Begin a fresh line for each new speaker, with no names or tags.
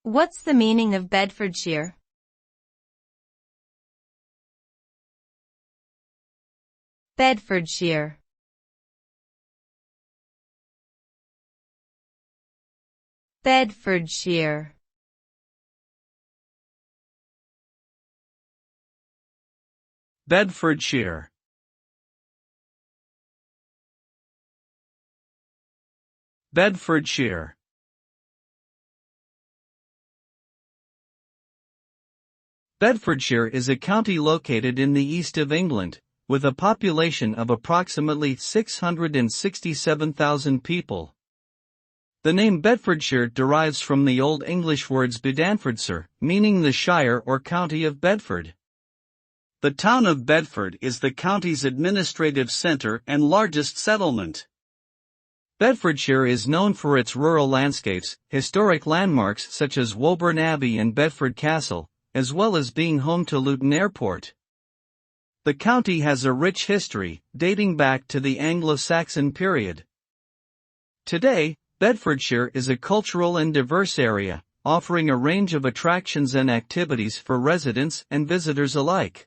What's the meaning of Bedfordshire? Bedfordshire. Bedfordshire.
Bedfordshire. Bedfordshire. Bedfordshire is a county located in the east of England, with a population of approximately 667,000 people. The name Bedfordshire derives from the Old English words Bedfordshire, meaning the shire or county of Bedford. The town of Bedford is the county's administrative centre and largest settlement. Bedfordshire is known for its rural landscapes, historic landmarks such as Woburn Abbey and Bedford Castle, as well as being home to Luton Airport. The county has a rich history, dating back to the Anglo-Saxon period. Today, Bedfordshire is a cultural and diverse area, offering a range of attractions and activities for residents and visitors alike.